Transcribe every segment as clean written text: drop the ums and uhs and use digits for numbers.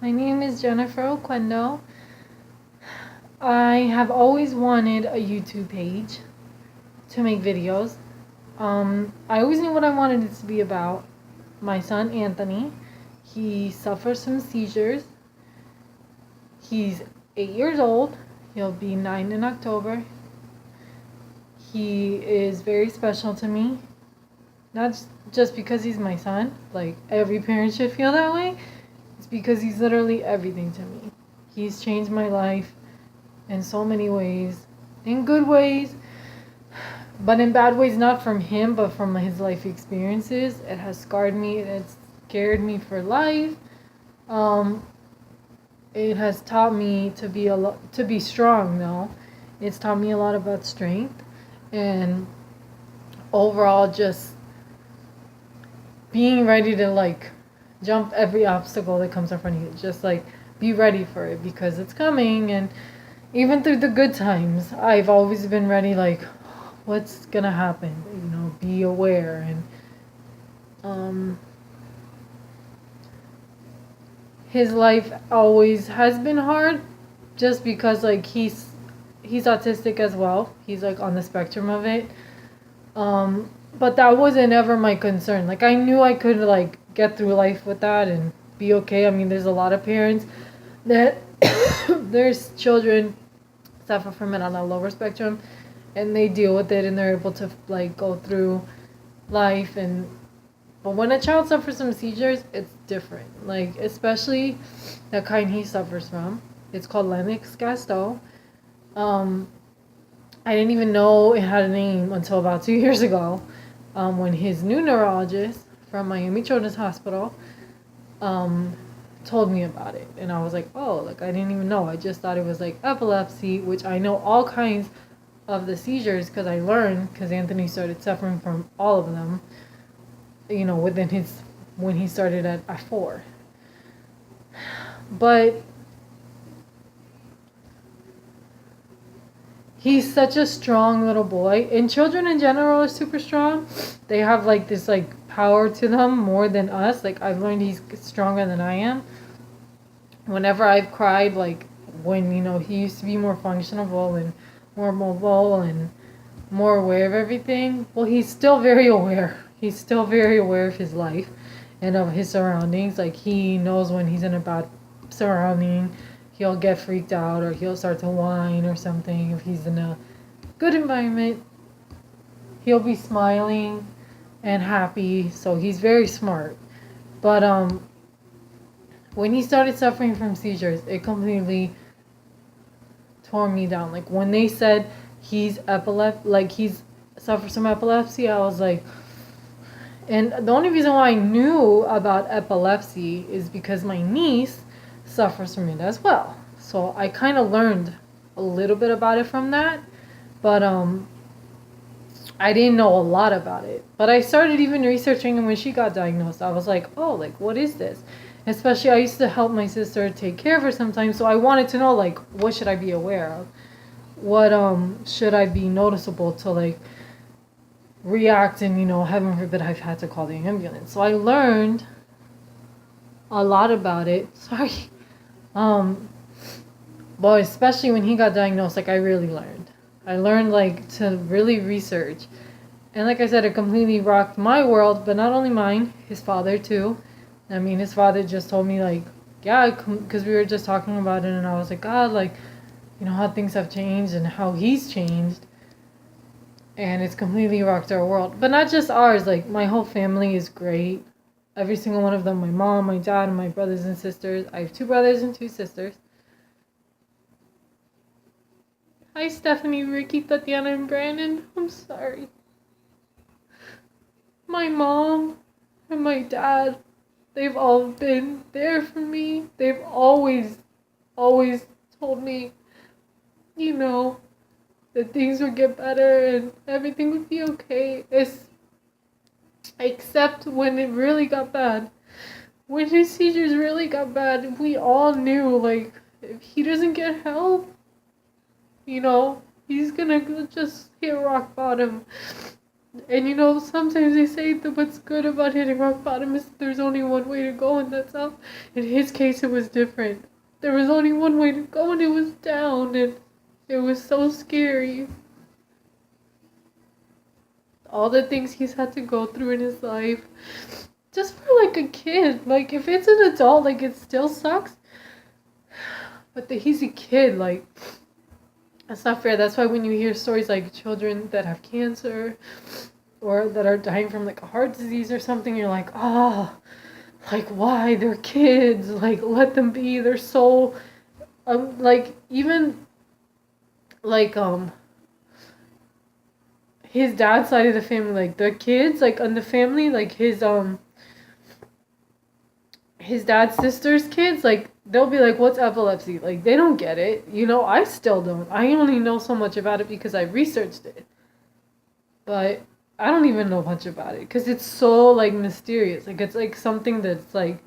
My name is Jennifer Oquendo. I have always wanted a YouTube page to make videos. I always knew what I wanted it to be about. My son Anthony, he suffers from seizures. He's 8 years old. He'll be 9 in October. He is very special to me. Not just because he's my son, like every parent should feel that way. It's because he's literally everything to me. He's changed my life in so many ways, in good ways, but in bad ways, not from him, but from his life experiences. It has scarred me. It's scared me for life. It has taught me to be strong. Though, it's taught me a lot about strength and overall just being ready to jump every obstacle that comes in front of you. Just be ready for it because it's coming. And even through the good times, I've always been ready. What's gonna happen? Be aware. And his life always has been hard, just because he's autistic as well. He's on the spectrum of it. But that wasn't ever my concern. I knew I could get through life with that and be okay. I mean, there's a lot of parents that there's children suffer from it on a lower spectrum, and they deal with it and they're able to go through life. But when a child suffers from seizures, it's different. Especially the kind he suffers from. It's called Lennox-Gastaut. I didn't even know it had a name until about 2 years ago, when his new neurologist from Miami Children's Hospital told me about it. And I was like, oh, I didn't even know. I just thought it was epilepsy, which I know all kinds of the seizures because I learned, because Anthony started suffering from all of them, when he started at 4. But he's such a strong little boy, and children in general are super strong. They have this power to them more than us. I've learned he's stronger than I am. Whenever I've cried, when he used to be more functional and more mobile and more aware of everything, well, he's still very aware. He's still very aware of his life and of his surroundings. He knows when he's in a bad surrounding. He'll get freaked out or he'll start to whine or something. If he's in a good environment, he'll be smiling and happy. So he's very smart. But when he started suffering from seizures, it completely tore me down. When they said he's he's suffers from epilepsy, I was like, and the only reason why I knew about epilepsy is because my niece suffers from it as well. So I kind of learned a little bit about it from that, but I didn't know a lot about it. But I started even researching, and when she got diagnosed, I was like, oh, what is this? Especially, I used to help my sister take care of her sometimes, so I wanted to know, what should I be aware of? What should I be noticeable to react, and heaven forbid I've had to call the ambulance. So I learned a lot about it. Sorry. But especially when he got diagnosed, I really learned. I learned to really research. And like I said, it completely rocked my world, but not only mine, his father too. I mean, his father just told me yeah, because we were just talking about it, and I was like, God, how things have changed and how he's changed. And it's completely rocked our world. But not just ours, my whole family is great. Every single one of them, my mom, my dad, and my brothers and sisters. I have 2 brothers and 2 sisters. Hi, Stephanie, Ricky, Tatiana, and Brandon. I'm sorry. My mom and my dad, they've all been there for me. They've always told me, that things would get better and everything would be okay. Except when it really got bad. When his seizures really got bad, we all knew, if he doesn't get help, he's gonna just hit rock bottom. And you know, sometimes they say that what's good about hitting rock bottom is there's only one way to go, and that's up. In his case, it was different. There was only one way to go, and it was down, and it was so scary. All the things he's had to go through in his life. Just for like a kid. Like, if it's an adult, like, it still sucks. But he's a kid, like, that's not fair. That's why when you hear stories like children that have cancer or that are dying from like a heart disease or something, you're like, oh, like, why? They're kids. Like, let them be. They're so, like, even, like, his dad's side of the family, like, the kids, like, on the family, like, his dad's sister's kids, like, they'll be like, what's epilepsy? Like, they don't get it. You know, I still don't. I only know so much about it because I researched it. But I don't even know much about it because it's so, like, mysterious. Like, it's, like, something that's, like,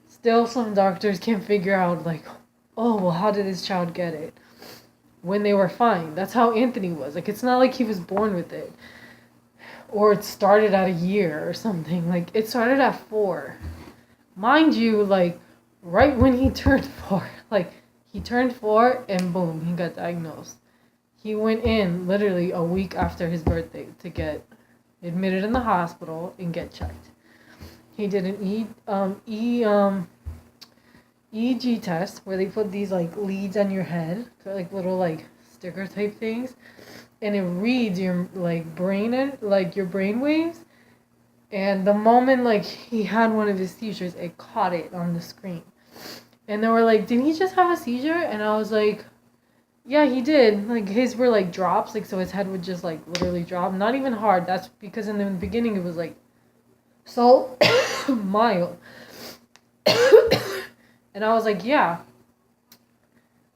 still some doctors can't figure out, like, oh, well, how did this child get it? When they were fine. That's how Anthony was. Like, it's not like he was born with it. Or it started at a year or something. Like, it started at 4. Mind you, like, right when he turned 4. Like, he turned 4 and boom, he got diagnosed. He went in literally a week after his birthday to get admitted in the hospital and get checked. He did an EEG test where they put these, like, leads on your head. They're like little, like, sticker type things. And it reads your, like, brain and, like, your brain waves. And the moment, like, he had one of his seizures, it caught it on the screen. And they were like, did he just have a seizure? And I was like, yeah, he did. Like, his were, like, drops. Like, so his head would just, like, literally drop. Not even hard. That's because in the beginning it was, like, so mild. And I was like, yeah.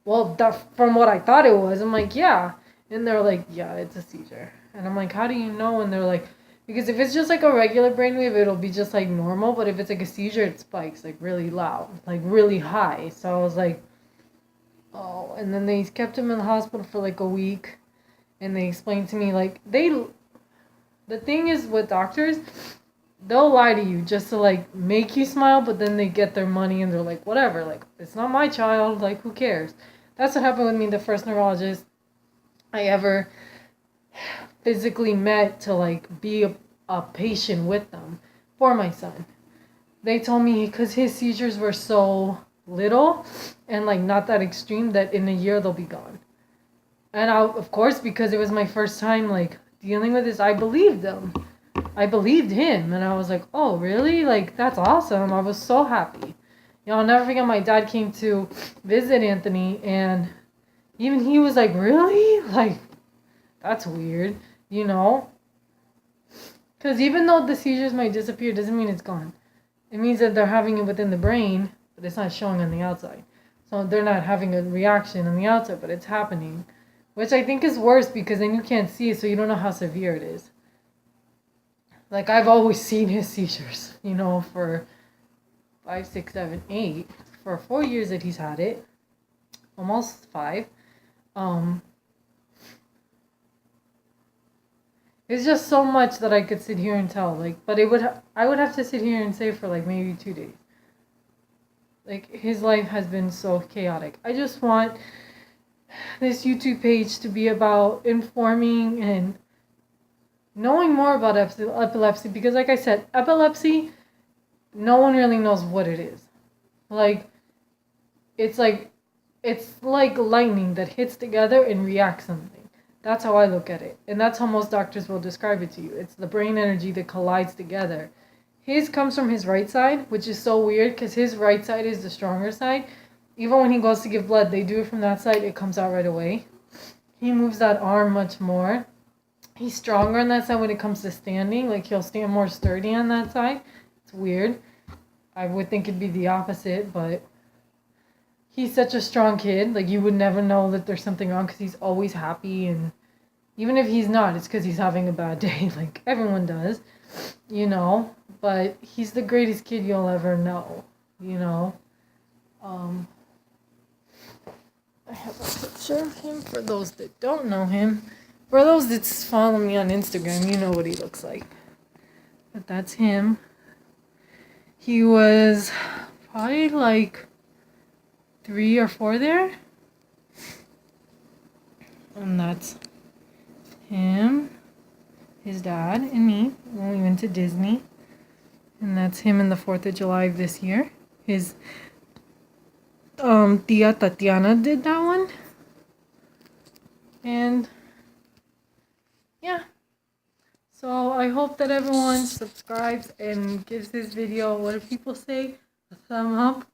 Well, from what I thought it was, I'm like, yeah. And they're like, yeah, it's a seizure. And I'm like, how do you know? And they're like, because if it's just like a regular brainwave, it'll be just like normal. But if it's like a seizure, it spikes like really loud, like really high. So I was like, oh. And then they kept him in the hospital for like a week. And they explained to me, like, the thing is with doctors, they'll lie to you just to like make you smile. But then they get their money and they're like, whatever. Like, it's not my child. Like, who cares? That's what happened with me. The first neurologist I ever physically met to like be a patient with them for my son. They told me because his seizures were so little and like not that extreme that in a year they'll be gone. And I, of course, because it was my first time like dealing with this, I believed them. I believed him, and I was like, oh, really? Like, that's awesome. I was so happy. You know, I'll never forget my dad came to visit Anthony, and even he was like, really? Like, that's weird, you know? Because even though the seizures might disappear, doesn't mean it's gone. It means that they're having it within the brain, but it's not showing on the outside. So they're not having a reaction on the outside, but it's happening. Which I think is worse because then you can't see it, so you don't know how severe it is. Like, I've always seen his seizures, you know, for 5, 6, 7, 8. For 4 years that he's had it. Almost 5. It's just so much that I could sit here and tell, like, but I would have to sit here and say for like maybe 2 days. Like, his life has been so chaotic. I just want this YouTube page to be about informing and knowing more about epilepsy, because like I said, epilepsy, no one really knows what it is. Like, it's like lightning that hits together and reacts something. That's how I look at it. And that's how most doctors will describe it to you. It's the brain energy that collides together. His comes from his right side, which is so weird because his right side is the stronger side. Even when he goes to give blood, they do it from that side. It comes out right away. He moves that arm much more. He's stronger on that side when it comes to standing. Like, he'll stand more sturdy on that side. It's weird. I would think it'd be the opposite, but he's such a strong kid. Like, you would never know that there's something wrong because he's always happy. And even if he's not, it's because he's having a bad day. Like, everyone does, you know. But he's the greatest kid you'll ever know, you know. I have a picture of him for those that don't know him. For those that follow me on Instagram, you know what he looks like. But that's him. He was probably like 3 or 4 there. And that's him, his dad, and me when we went to Disney. And that's him in the 4th of July of this year. His Tia Tatiana did that one. And yeah. So I hope that everyone subscribes and gives this video, what do people say, a thumb up.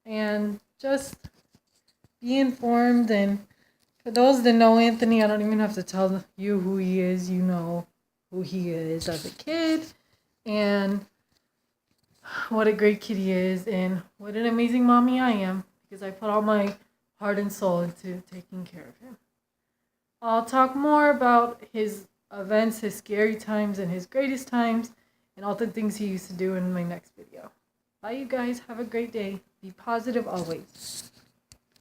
And just be informed. And for those that know Anthony, I don't even have to tell you who he is. You know who he is as a kid. And what a great kid he is. And what an amazing mommy I am. Because I put all my heart and soul into taking care of him. I'll talk more about his events, his scary times, and his greatest times, and all the things he used to do in my next video. Bye, you guys. Have a great day. Be positive always.